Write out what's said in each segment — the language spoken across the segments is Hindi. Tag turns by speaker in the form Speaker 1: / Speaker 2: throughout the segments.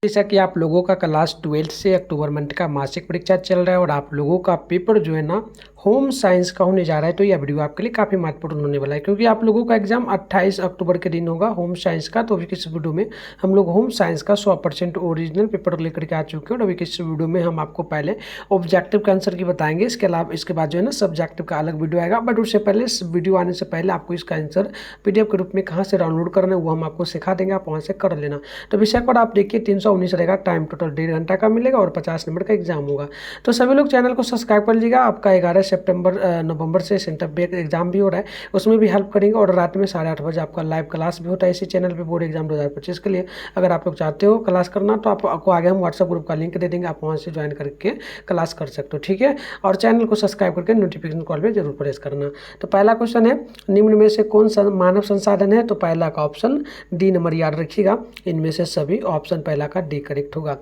Speaker 1: जैसा कि आप लोगों का क्लास 12 से अक्टूबर मंथ का मासिक परीक्षा चल रहा है और आप लोगों का पेपर जो है ना होम साइंस का होने जा रहा है, तो यह वीडियो आपके लिए काफ़ी महत्वपूर्ण होने वाला है क्योंकि आप लोगों का एग्जाम 28 अक्टूबर के दिन होगा होम साइंस का। तो अभी किस वीडियो में हम लोग होम साइंस का 100% ओरिजिनल पेपर लेकर के आ चुके हैं और अभी किस वीडियो में हम आपको पहले ऑब्जेक्टिव का आंसर की बताएंगे। इसके अलावा इसके बाद जो है ना सब्जेक्टिव का अलग वीडियो आएगा, बट उससे पहले वीडियो आने से पहले आपको इसका आंसर PDF के रूप में कहाँ से डाउनलोड करना है वो हम आपको सिखा देंगे, आप वहाँ से कर लेना। तो विषय कोड आप देखिए 319 रहेगा, टाइम टोटल 1.5 घंटा का मिलेगा और 50 नंबर का एग्जाम होगा। तो सभी लोग चैनल को सब्सक्राइब कर लीजिएगा। आपका 11 नवंबर से सेंटर बेस्ड एग्जाम भी हो रहा है, उसमें भी हेल्प करेंगे और रात में 8:30 बजे आपका लाइव क्लास भी होता है इसी चैनल पे बोर्ड एग्जाम 2025 के लिए। अगर आप लोग चाहते हो क्लास करना तो आपको आगे हम व्हाट्सएप ग्रुप का लिंक दे देंगे, आप वहाँ से ज्वाइन करके क्लास कर सकते हो, ठीक है। और चैनल को सब्सक्राइब करके नोटिफिकेशन कॉल पे जरूर प्रेस करना। तो पहला क्वेश्चन है, निम्न में से कौन सा मानव संसाधन है? तो पहला का ऑप्शन डी नंबर याद रखिएगा, इनमें से सभी ऑप्शन पहला का डी करेक्ट होगा।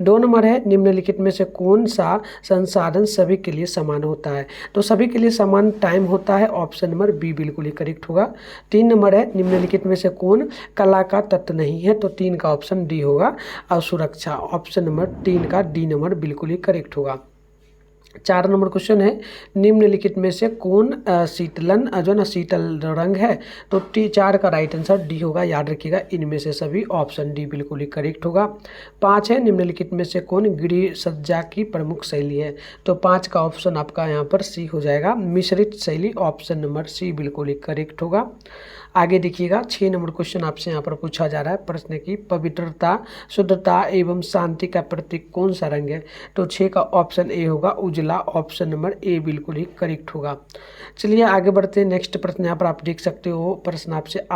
Speaker 1: 2 नंबर है, निम्नलिखित में से कौन सा संसाधन सभी के लिए समान होता है? तो सभी के लिए समान टाइम होता है, ऑप्शन नंबर बी बिल्कुल ही करेक्ट होगा। 3 नंबर है, निम्नलिखित में से कौन कला का तत्व नहीं है? तो 3 का ऑप्शन डी होगा, और सुरक्षा, ऑप्शन नंबर 3 का डी नंबर बिल्कुल ही करेक्ट होगा। 4 नंबर क्वेश्चन है, निम्नलिखित में से कौन शीतलन जो ना शीतल रंग है? तो 4 का राइट आंसर डी होगा, याद रखिएगा इनमें से सभी ऑप्शन डी बिल्कुल ही करेक्ट होगा। 5 है, निम्नलिखित में से कौन गृह सज्जा की प्रमुख शैली है? तो 5 का ऑप्शन आपका यहाँ पर सी हो जाएगा, मिश्रित शैली, ऑप्शन नंबर सी बिल्कुल ही करेक्ट होगा। आगे देखिएगा 6 नंबर क्वेश्चन आपसे यहाँ पर पूछा जा रहा है प्रश्न की, पवित्रता, शुद्धता एवं शांति का प्रतीक कौन सा रंग है? तो 6 का ऑप्शन ए होगा, उजला, ऑप्शन नंबर ए बिल्कुल ही करेक्ट होगा। चलिए आगे बढ़ते हैं, नेक्स्ट प्रश्न यहाँ पर आप देख सकते हो। प्रश्न आपसे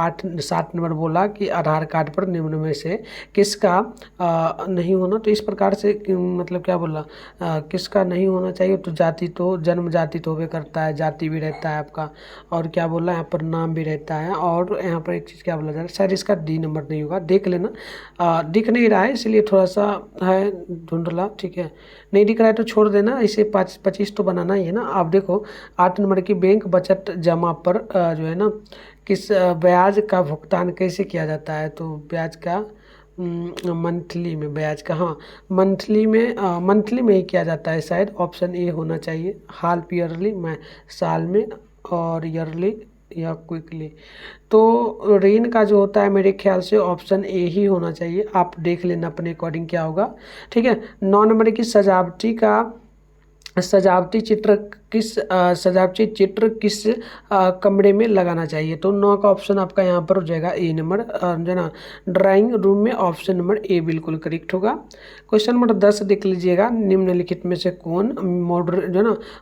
Speaker 1: 7 नंबर बोला कि आधार कार्ड पर निम्न में से किसका नहीं होना? तो इस प्रकार से मतलब क्या बोला, किसका नहीं होना चाहिए? तो जाति, तो जन्म जाति तो होवे करता है, जाति भी रहता है आपका, और क्या बोला यहाँ पर नाम भी रहता है, और यहाँ पर एक चीज़ क्या बोला जा रहा है, शायद इसका डी नंबर नहीं होगा, देख लेना। दिख नहीं रहा है इसलिए थोड़ा सा है धुंधला, ठीक है, नहीं दिख रहा है तो छोड़ देना, इसे 25 तो बनाना ही है ना। आप देखो 8 नंबर की, बैंक बचत जमा पर जो है ना किस ब्याज का भुगतान कैसे किया जाता है? तो ब्याज का मंथली में, ब्याज का, हाँ मंथली में ही किया जाता है, शायद ऑप्शन ए होना चाहिए, हाफ ईयरली में, साल में, और ईयरली या क्विकली। तो रेन का जो होता है मेरे ख्याल से ऑप्शन ए ही होना चाहिए, आप देख लेना अपने अकॉर्डिंग क्या होगा, ठीक है। 9 नंबर की, सजावटी चित्र किस कमरे में लगाना चाहिए? तो 9 का ऑप्शन आपका यहाँ पर हो जाएगा ए नंबर, जो ना ड्राइंग रूम में, ऑप्शन नंबर ए बिल्कुल करेक्ट होगा। क्वेश्चन नंबर 10 देख लीजिएगा, निम्नलिखित में से कौन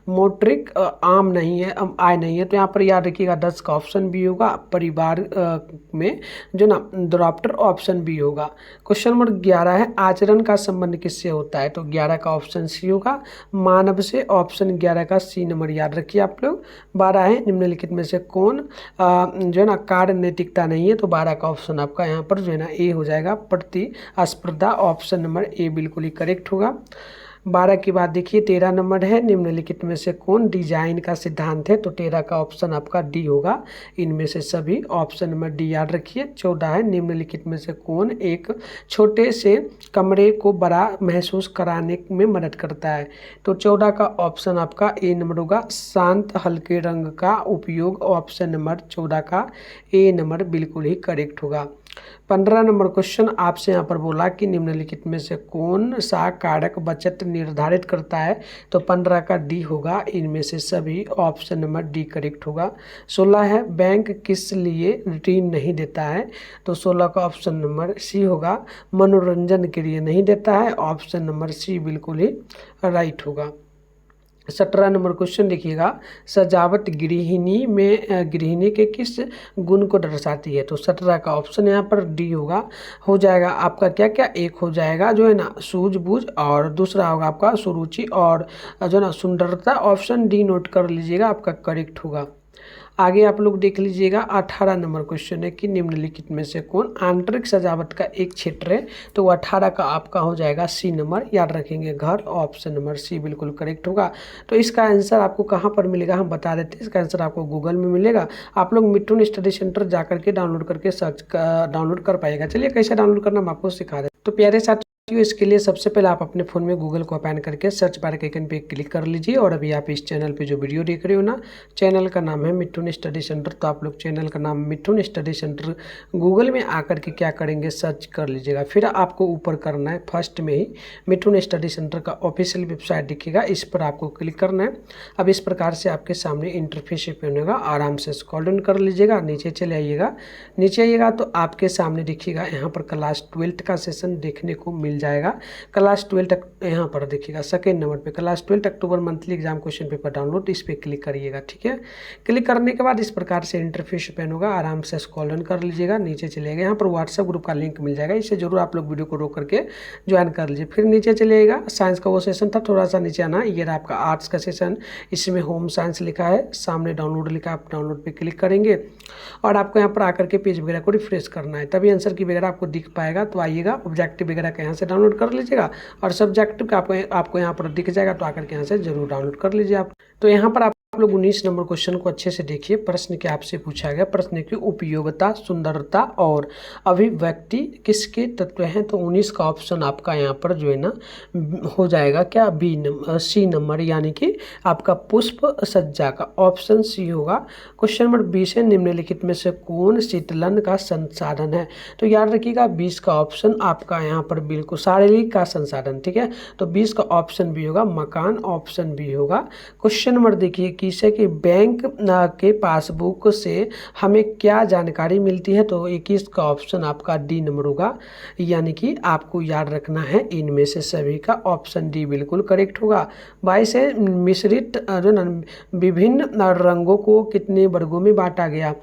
Speaker 1: मोटरिक आम नहीं है, आय नहीं है? तो यहाँ पर याद रखिएगा 10 का ऑप्शन बी होगा, परिवार में जो ना ड्रॉप्टर, ऑप्शन बी होगा। क्वेश्चन नंबर 11 है, आचरण का संबंध किससे होता है? तो 11 का ऑप्शन सी होगा, मानव से, ऑप्शन 11 का सी नंबर याद रखिए आप लोग। 12 है, निम्नलिखित में से कौन जो है ना कार्य नैतिकता नहीं है? तो 12 का ऑप्शन आपका यहाँ पर जो है ना ए हो जाएगा, प्रतिस्पर्धा, ऑप्शन नंबर ए बिल्कुल ही करेक्ट होगा। 12 की बात देखिए, 13 नंबर है, निम्नलिखित में से कौन डिजाइन का सिद्धांत है? तो 13 का ऑप्शन आपका डी होगा, इनमें से सभी, ऑप्शन नंबर डी याद रखिए। 14 है, निम्नलिखित में से कौन एक छोटे से कमरे को बड़ा महसूस कराने में मदद करता है? तो 14 का ऑप्शन आपका ए नंबर होगा, शांत हल्के रंग का उपयोग, ऑप्शन नंबर 14 का ए नंबर बिल्कुल ही करेक्ट होगा। 15 नंबर क्वेश्चन आपसे यहाँ पर बोला कि निम्नलिखित में से कौन सा कारक बचत निर्धारित करता है? तो 15 का डी होगा, इनमें से सभी, ऑप्शन नंबर डी करेक्ट होगा। 16 है, बैंक किस लिए ऋण नहीं देता है? तो 16 का ऑप्शन नंबर सी होगा, मनोरंजन के लिए नहीं देता है, ऑप्शन नंबर सी बिल्कुल ही राइट होगा। 17 नंबर क्वेश्चन देखिएगा, सजावट गृहिणी के किस गुण को दर्शाती है? तो 17 का ऑप्शन यहाँ पर डी होगा, हो जाएगा आपका क्या क्या, एक हो जाएगा जो है ना सूझबूझ, और दूसरा होगा आपका सुरुचि, और जो है ना सुंदरता, ऑप्शन डी नोट कर लीजिएगा, आपका करेक्ट होगा। आगे आप लोग देख लीजिएगा 18 नंबर क्वेश्चन है कि निम्नलिखित में से कौन आंतरिक सजावट का एक क्षेत्र है? तो 18 का आपका हो जाएगा सी नंबर, याद रखेंगे घर, ऑप्शन नंबर सी बिल्कुल करेक्ट होगा। तो इसका आंसर आपको कहाँ पर मिलेगा हम बता देते हैं, इसका आंसर आपको गूगल में मिलेगा, आप लोग मिथुन स्टडी सेंटर जा करके डाउनलोड करके डाउनलोड कर पाएगा। चलिए कैसे डाउनलोड करना हम आपको सिखा दें। तो प्यारे साथ इसके लिए सबसे पहले आप अपने फ़ोन में गूगल को ओपन करके सर्च बार के आइकन पे क्लिक कर लीजिए। और अभी आप इस चैनल पे जो वीडियो देख रहे हो ना, चैनल का नाम है मिथुन स्टडी सेंटर। तो आप लोग चैनल का नाम मिथुन स्टडी सेंटर गूगल में आकर के क्या करेंगे, सर्च कर लीजिएगा। फिर आपको ऊपर करना है, फर्स्ट में ही मिथुन स्टडी सेंटर का ऑफिशियल वेबसाइट दिखेगा, इस पर आपको क्लिक करना है। अब इस प्रकार से आपके सामने इंटरफेस ओपन होगा, आराम से स्क्रॉल डाउन कर लीजिएगा, नीचे चले आइएगा। नीचे आइएगा तो आपके सामने दिखिएगा यहाँ पर क्लास 12 का सेशन देखने को मिल जाएगा। क्लास 12 यहाँ पर देखिएगा सेकेंड नंबर पे class 12 October monthly exam question paper download, इस पर क्लिक करिएगा। ठीक है, क्लिक करने के बाद इस प्रकार से इंटरफेस ओपन होगा, आराम से स्क्रॉल डाउन कर लीजिएगा, नीचे चलिएगा। यहाँ पर व्हाट्सएप ग्रुप का लिंक मिल जाएगा, इसे जरूर आप लोग वीडियो को रोक करके ज्वाइन कर लीजिए। फिर नीचे चलिएगा, साइंस का वो सेशन था, थोड़ा सा नीचे आना, ये रहा आपका आर्ट्स का सेशन, इसमें होम साइंस लिखा है, सामने डाउनलोड लिखा है, आप डाउनलोड पे क्लिक करेंगे और आपको यहाँ पर आकर के पेज वगैरह को रिफ्रेश करना है, तभी आंसर की वगैरह आपको दिख पाएगा। तो आइएगा, ऑब्जेक्टिव वगैरह का यहाँ से डाउनलोड कर लीजिएगा और सब्जेक्टिव का आपको यहाँ पर दिख जाएगा, तो आकर के यहाँ से जरूर डाउनलोड कर लीजिए आप। तो यहाँ पर आप लोग 19 नंबर क्वेश्चन को अच्छे से देखिए। प्रश्न क्या आपसे पूछा गया, प्रश्न की उपयोगिता, सुंदरता और अभिव्यक्ति किसके तत्व हैं। तो 19 का ऑप्शन आपका यहाँ पर जो है ना हो जाएगा क्या, सी नंबर, यानी कि आपका पुष्प सज्जा का ऑप्शन सी होगा। क्वेश्चन नंबर 20 है, निम्नलिखित में से कौन शीतलन का संसाधन है। तो याद रखिएगा 20 का ऑप्शन आपका यहाँ पर बिल्कुल शारीरिक का संसाधन, ठीक है। तो 20 का ऑप्शन भी होगा, मकान ऑप्शन भी होगा। क्वेश्चन नंबर देखिए किसे कि बैंक के पासबुक से हमें क्या जानकारी मिलती है। तो 21 का ऑप्शन आपका डी नंबर होगा, यानी कि आपको याद रखना है इनमें से सभी का ऑप्शन डी बिल्कुल करेक्ट होगा। 22 है, मिश्रित जो ना विभिन्न रंगों को कितने वर्गों में बांटा गया।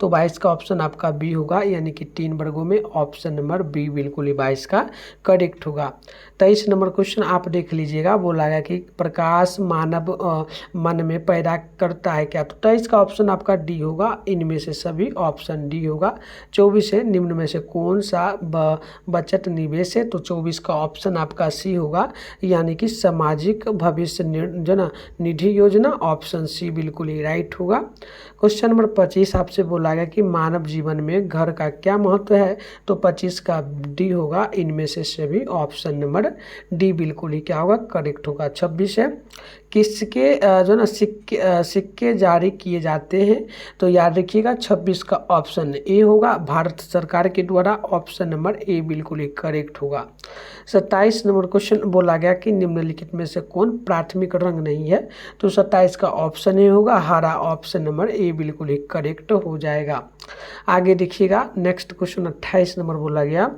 Speaker 1: तो 22 का ऑप्शन आपका बी होगा, यानी कि 3 वर्गों में, ऑप्शन नंबर बी बिल्कुल ही 22 का करेक्ट होगा। 23 नंबर क्वेश्चन आप देख लीजिएगा, बोला गया कि प्रकाश मानव मन में पैदा करता है क्या। तो 23 का ऑप्शन आपका डी होगा, इनमें से सभी ऑप्शन डी होगा। 24 है, निम्न में से कौन सा बचत निवेश है। तो 24 का ऑप्शन आपका सी होगा, यानी कि सामाजिक भविष्य जो ना निधि योजना, ऑप्शन सी बिल्कुल ही राइट होगा। क्वेश्चन नंबर 25 आपसे बोला गया कि मानव जीवन में घर का क्या महत्व है। तो 25 का डी होगा, इनमें से सभी ऑप्शन नंबर डी बिल्कुल ही क्या होगा, करेक्ट होगा। 26 है, किसके जो ना सिक्के जारी किए जाते हैं। तो याद रखिएगा 26 का ऑप्शन ए होगा, भारत सरकार के द्वारा, ऑप्शन नंबर ए बिल्कुल ही करेक्ट होगा। 27 नंबर क्वेश्चन बोला गया कि निम्नलिखित में से कौन प्राथमिक रंग नहीं है। तो 27 का ऑप्शन ए होगा, हरा, ऑप्शन नंबर ए बिल्कुल ही करेक्ट हो जाएगा। आगे देखिएगा नेक्स्ट क्वेश्चन 28 नंबर बोला गया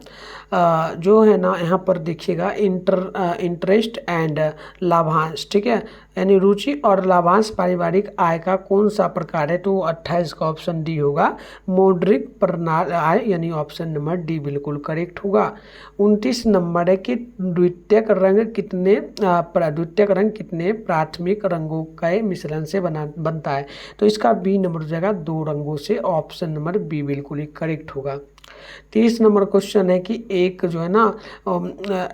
Speaker 1: जो है ना यहाँ पर देखिएगा इंटरेस्ट एंड लाभांश, ठीक है, यानी रुचि और लाभांश पारिवारिक आय का कौन सा प्रकार है। तो 28 का ऑप्शन डी होगा, मौद्रिक प्रणाली आय, यानी ऑप्शन नंबर डी बिल्कुल करेक्ट होगा। 29 नंबर है कि द्वितीयक रंग कितने प्राथमिक रंगों के मिश्रण से बनता है। तो इसका बी नंबर हो जाएगा, 2 रंगों से, ऑप्शन नंबर बी बिल्कुल ही करेक्ट होगा। 30 नंबर क्वेश्चन है कि एक जो है ना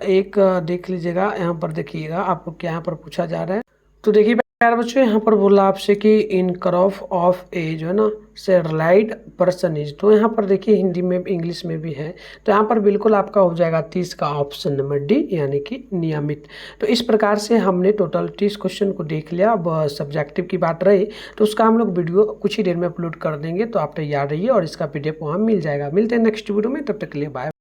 Speaker 1: एक देख लीजिएगा, यहाँ पर देखिएगा आपको क्या यहाँ पर पूछा जा रहा है। तो देखिए प्यारे बच्चों, यहाँ पर बोला आपसे कि इन क्रॉफ ऑफ ए जो है ना सेटेलाइट परसेंटेज। तो यहाँ पर देखिए हिंदी में इंग्लिश में भी है, तो यहाँ पर बिल्कुल आपका हो जाएगा 30 का ऑप्शन नंबर डी, यानी कि नियमित। तो इस प्रकार से हमने टोटल 30 क्वेश्चन को देख लिया। अब सब्जेक्टिव की बात रही तो उसका हम लोग वीडियो कुछ ही देर में अपलोड कर देंगे, तो आप तैयार रहिए और इसका PDF वहाँ मिल जाएगा। मिलते हैं नेक्स्ट वीडियो में, तब तक के लिए बाय।